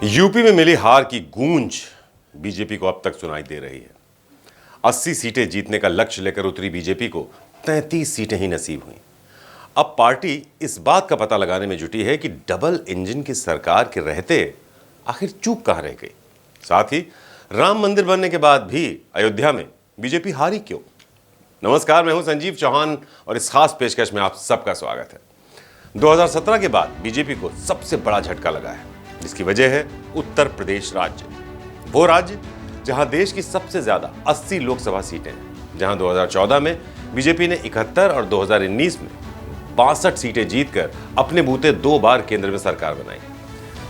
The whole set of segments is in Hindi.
यूपी में मिली हार की गूंज बीजेपी को अब तक सुनाई दे रही है। 80 सीटें जीतने का लक्ष्य लेकर उतरी बीजेपी को 33 सीटें ही नसीब हुई। अब पार्टी इस बात का पता लगाने में जुटी है कि डबल इंजन की सरकार के रहते आखिर चूक कहां रह गई। साथ ही राम मंदिर बनने के बाद भी अयोध्या में बीजेपी हारी क्यों। नमस्कार, मैं हूं संजीव चौहान और इस खास पेशकश में आप सबका स्वागत है। 2017 के बाद बीजेपी को सबसे बड़ा झटका लगा है, जिसकी वजह है उत्तर प्रदेश राज्य। वो राज्य जहां देश की सबसे ज्यादा 80 लोकसभा सीटें हैं, जहां 2014 में बीजेपी ने 71 और 2019 में 62 सीटें जीतकर अपने बूते 2 बार केंद्र में सरकार बनाई।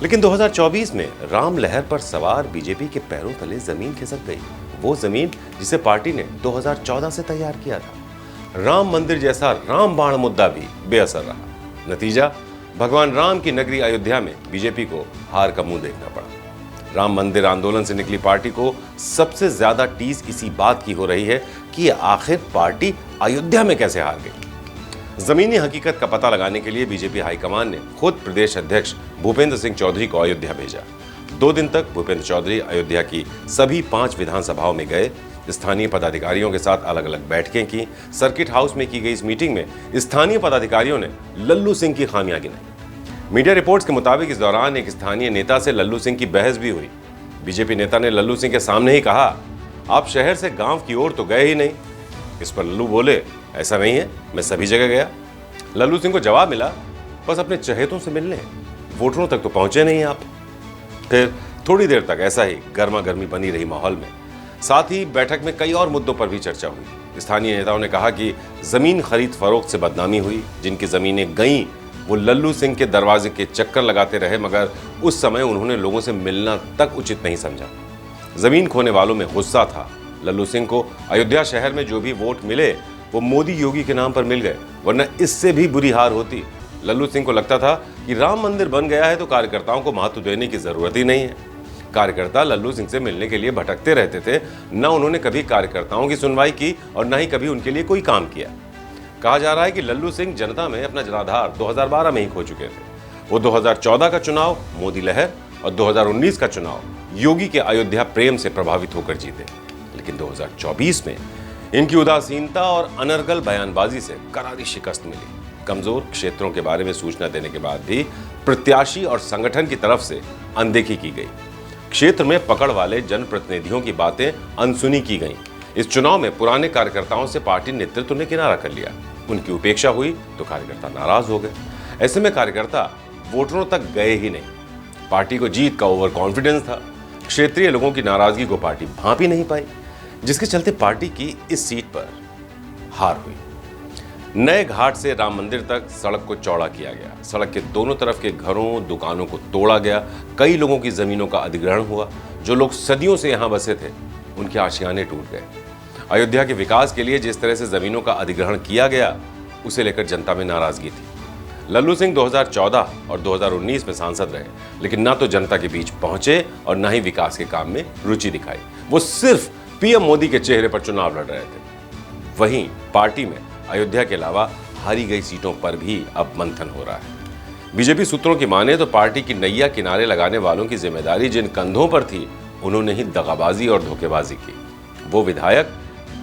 लेकिन 2024 में राम लहर पर सवार बीजेपी के पैरों तले जमीन खिसक गई। वो जमीन जिसे पार्टी ने 2014 से तैयार किया था। राम मंदिर जैसा रामबाण मुद्दा भी बेअसर रहा। नतीजा, भगवान राम की नगरी अयोध्या में बीजेपी को हार का मुंह देखना पड़ा। राम मंदिर आंदोलन से निकली पार्टी को सबसे ज्यादा टीस इसी बात की हो रही है कि आखिर पार्टी अयोध्या में कैसे हार गई। जमीनी हकीकत का पता लगाने के लिए बीजेपी हाईकमान ने खुद प्रदेश अध्यक्ष भूपेंद्र सिंह चौधरी को अयोध्या भेजा। 2 दिन तक भूपेंद्र चौधरी अयोध्या की सभी 5 विधानसभाओं में गए, स्थानीय पदाधिकारियों के साथ अलग अलग बैठकें की। सर्किट हाउस में की गई इस मीटिंग में स्थानीय पदाधिकारियों ने लल्लू सिंह की खामियां गिनाई। मीडिया रिपोर्ट्स के मुताबिक इस दौरान एक स्थानीय नेता से लल्लू सिंह की बहस भी हुई। बीजेपी नेता ने लल्लू सिंह के सामने ही कहा, आप शहर से गांव की ओर तो गए ही नहीं। इस पर लल्लू बोले, ऐसा नहीं है, मैं सभी जगह गया। लल्लू सिंह को जवाब मिला, बस अपने चहेतों से मिलने, वोटरों तक तो पहुंचे नहीं आप। फिर थोड़ी देर तक ऐसा ही गर्मा गर्मी बनी रही माहौल में। साथ ही बैठक में कई और मुद्दों पर भी चर्चा हुई। स्थानीय नेताओं ने कहा कि जमीन खरीद फरोख्त से बदनामी हुई। जिनकी जमीनें गईं वो लल्लू सिंह के दरवाजे के चक्कर लगाते रहे, मगर उस समय उन्होंने लोगों से मिलना तक उचित नहीं समझा। जमीन खोने वालों में गुस्सा था। लल्लू सिंह को अयोध्या शहर में जो भी वोट मिले वो मोदी योगी के नाम पर मिल गए, वरना इससे भी बुरी हार होती। लल्लू सिंह को लगता था कि राम मंदिर बन गया है तो कार्यकर्ताओं को महत्व देने की जरूरत ही नहीं है। कार्यकर्ता लल्लू सिंह से मिलने के लिए भटकते रहते थे। न उन्होंने कभी कार्यकर्ताओं की सुनवाई की और न ही कभी उनके लिए कोई काम किया। कहा जा रहा है कि लल्लू सिंह जनता में अपना जनाधार 2012 में ही खो चुके थे। वो 2014 का चुनाव मोदी लहर और 2019 का चुनाव योगी के अयोध्या प्रेम से प्रभावित होकर जीते। लेकिन 2024 में इनकी उदासीनता और अनर्गल बयानबाजी से करारी शिकस्त मिली। कमजोर क्षेत्रों के बारे में सूचना देने के बाद भी प्रत्याशी और संगठन की तरफ से अनदेखी की गई। क्षेत्र में पकड़ वाले जनप्रतिनिधियों की बातें अनसुनी की गईं। इस चुनाव में पुराने कार्यकर्ताओं से पार्टी नेतृत्व ने किनारा कर लिया। उनकी उपेक्षा हुई तो कार्यकर्ता नाराज हो गए। ऐसे में कार्यकर्ता वोटरों तक गए ही नहीं। पार्टी को जीत का ओवर कॉन्फिडेंस था। क्षेत्रीय लोगों की नाराजगी को पार्टी भांप ही नहीं पाई, जिसके चलते पार्टी की इस सीट पर हार हुई। नए घाट से राम मंदिर तक सड़क को चौड़ा किया गया। सड़क के दोनों तरफ के घरों दुकानों को तोड़ा गया। कई लोगों की जमीनों का अधिग्रहण हुआ। जो लोग सदियों से यहां बसे थे उनके आशियाने टूट गए। अयोध्या के विकास के लिए जिस तरह से जमीनों का अधिग्रहण किया गया, उसे लेकर जनता में नाराजगी थी। लल्लू सिंह 2014 और 2019 में सांसद रहे, लेकिन ना तो जनता के बीच पहुंचे और ना ही विकास के काम में रुचि दिखाई। वो सिर्फ पीएम मोदी के चेहरे पर चुनाव लड़ रहे थे। वहीं पार्टी में अयोध्या के अलावा हारी गई सीटों पर भी अब मंथन हो रहा है। बीजेपी सूत्रों की माने तो पार्टी की नैया किनारे लगाने वालों की जिम्मेदारी जिन कंधों पर थी, उन्होंने ही दगाबाजी और धोखेबाजी की। वो विधायक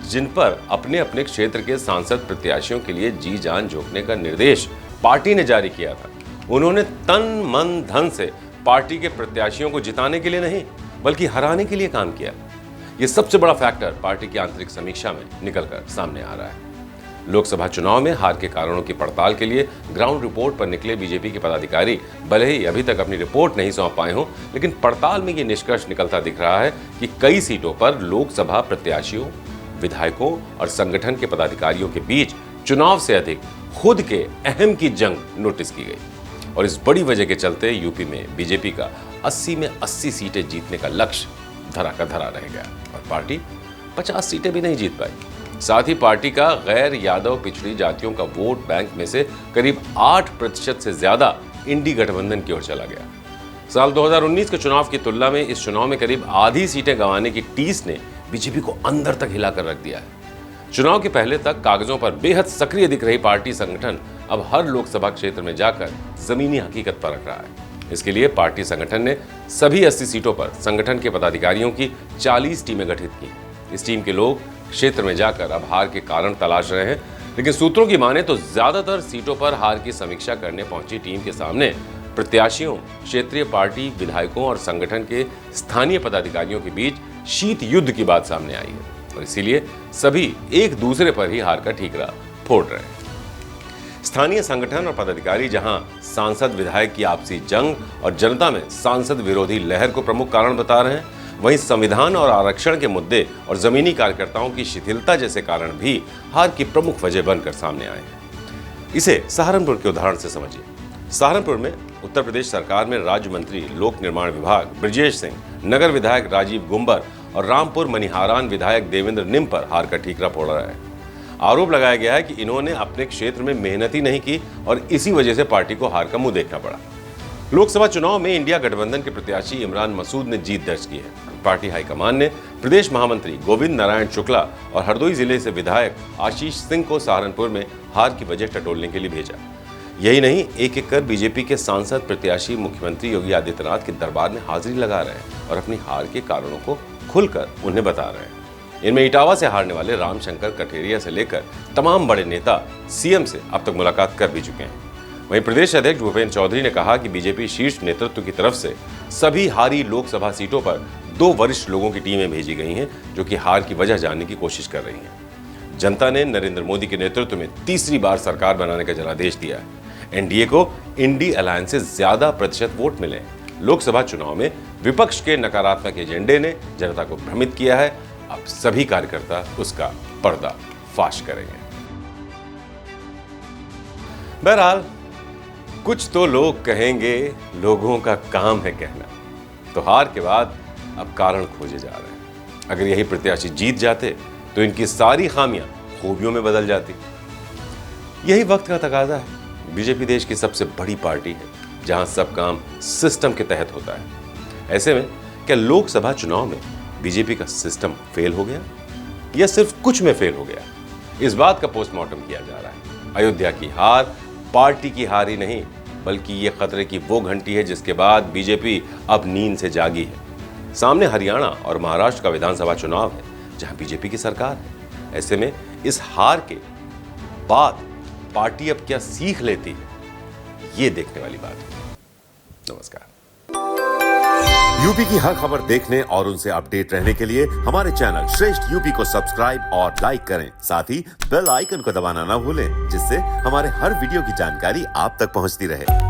जिन पर अपने अपने क्षेत्र के सांसद प्रत्याशियों के लिए जी जान झोंकने का निर्देश पार्टी ने जारी किया था, उन्होंने तन मन धन से पार्टी के प्रत्याशियों को जिताने के लिए नहीं बल्कि हराने के लिए काम किया। ये सबसे बड़ा फैक्टर पार्टी की आंतरिक समीक्षा में निकलकर सामने आ रहा है। लोकसभा चुनाव में हार के कारणों की पड़ताल के लिए ग्राउंड रिपोर्ट पर निकले बीजेपी के पदाधिकारी भले ही अभी तक अपनी रिपोर्ट नहीं सौंप पाए हों, लेकिन पड़ताल में ये निष्कर्ष निकलता दिख रहा है कि कई सीटों पर लोकसभा प्रत्याशियों, विधायकों और संगठन के पदाधिकारियों के बीच चुनाव से अधिक खुद के अहम की जंग नोटिस की गई। और इस बड़ी वजह के चलते यूपी में बीजेपी का 80 में 80 सीटें जीतने का लक्ष्य धरा का धरा रह गया और पार्टी 50 सीटें भी नहीं जीत पाई। साथ ही पार्टी का गैर यादव पिछड़ी जातियों का वोट बैंक में से करीब 8% से ज्यादा इंडी गठबंधन की ओर चला गया। साल 2019 के चुनाव की तुलना में इस चुनाव में करीब आधी सीटें गंवाने की टीस ने बीजेपी को अंदर तक हिलाकर रख दिया है। चुनाव के पहले तक कागजों पर बेहद सक्रिय दिख रही पार्टी संगठन अब हर लोकसभा क्षेत्र में जाकर जमीनी हकीकत परख रहा है। इसके लिए पार्टी संगठन ने सभी 80 सीटों पर संगठन के पदाधिकारियों की 40 टीमें गठित की। इस टीम के लोग क्षेत्र में जाकर अब हार के कारण तलाश रहे हैं, लेकिन सूत्रों की माने तो ज्यादातर सीटों पर हार की समीक्षा करने पहुंची टीम के सामने प्रत्याशियों, क्षेत्रीय पार्टी विधायकों और संगठन के स्थानीय पदाधिकारियों के बीच शीत युद्ध की बात सामने आई है और इसीलिए सभी एक दूसरे पर ही हार का ठीकरा फोड़ रहे हैं। स्थानीय संगठन और पदाधिकारी जहां सांसद विधायक की आपसी जंग और जनता में सांसद विरोधी लहर को प्रमुख कारण बता रहे हैं, वहीं संविधान और आरक्षण के मुद्दे और जमीनी कार्यकर्ताओं की शिथिलता जैसे कारण भी हार की प्रमुख वजह बनकर सामने आए हैं। इसे सहारनपुर के उदाहरण से समझिए। सहारनपुर में उत्तर प्रदेश सरकार में राज्य मंत्री लोक निर्माण विभाग ब्रजेश सिंह, नगर विधायक राजीव गुंबर और रामपुर मनिहारान विधायक देवेंद्र निम पर हार का ठीकरा फोड़ रहा है। आरोप लगाया गया है कि इन्होंने अपने क्षेत्र में मेहनत ही नहीं की और इसी वजह से पार्टी को हार का मुंह देखना पड़ा। लोकसभा चुनाव में इंडिया गठबंधन के प्रत्याशी इमरान मसूद ने जीत दर्ज की है। पार्टी हाईकमान ने प्रदेश महामंत्री गोविंद नारायण शुक्ला और हरदोई जिले से विधायक आशीष सिंह को सहारनपुर में हार की वजह टटोलने के लिए भेजा। यही नहीं, एक एक कर बीजेपी के सांसद प्रत्याशी मुख्यमंत्री योगी आदित्यनाथ के दरबार में हाजिरी लगा रहे हैं और अपनी हार के कारणों को खुलकर उन्हें बता रहे हैं। इनमें इटावा से हारने वाले रामशंकर कठेरिया से लेकर तमाम बड़े नेता सीएम से अब तक मुलाकात कर भी चुके हैं। वहीं प्रदेश अध्यक्ष भूपेंद्र चौधरी ने कहा कि बीजेपी शीर्ष नेतृत्व की तरफ से सभी हारी लोकसभा सीटों पर 2 वरिष्ठ लोगों की टीमें भेजी गई हैं, जो कि हार की वजह जानने की कोशिश कर रही हैं। जनता ने नरेंद्र मोदी के नेतृत्व में तीसरी बार सरकार बनाने का जनादेश दिया है। एनडीए को इंडी अलायंस से ज्यादा प्रतिशत वोट मिले। लोकसभा चुनाव में विपक्ष के नकारात्मक एजेंडे ने जनता को भ्रमित किया है। अब सभी कार्यकर्ता उसका पर्दा फाश करेंगे। बहरहाल कुछ तो लोग कहेंगे, लोगों का काम है कहना। तो हार के बाद अब कारण खोजे जा रहे हैं। अगर यही प्रत्याशी जीत जाते तो इनकी सारी खामियां खूबियों में बदल जाती। यही वक्त का तकाजा है। बीजेपी देश की सबसे बड़ी पार्टी है, जहां सब काम सिस्टम के तहत होता है। ऐसे में क्या लोकसभा चुनाव में बीजेपी का सिस्टम फेल हो गया या सिर्फ कुछ में फेल हो गया? इस बात का पोस्टमार्टम किया जा रहा है। अयोध्या की हार पार्टी की हार ही नहीं, बल्कि ये खतरे की वो घंटी है जिसके बाद बीजेपी अब नींद से जागी है। सामने हरियाणा और महाराष्ट्र का विधानसभा चुनाव है, जहां बीजेपी की सरकार है। ऐसे में इस हार के बाद पार्टी अब क्या सीख लेती है, ये देखने वाली बात है। नमस्कार। यूपी की हर खबर देखने और उनसे अपडेट रहने के लिए हमारे चैनल श्रेष्ठ यूपी को सब्सक्राइब और लाइक करें। साथ ही बेल आइकन को दबाना ना भूलें, जिससे हमारे हर वीडियो की जानकारी आप तक पहुंचती रहे।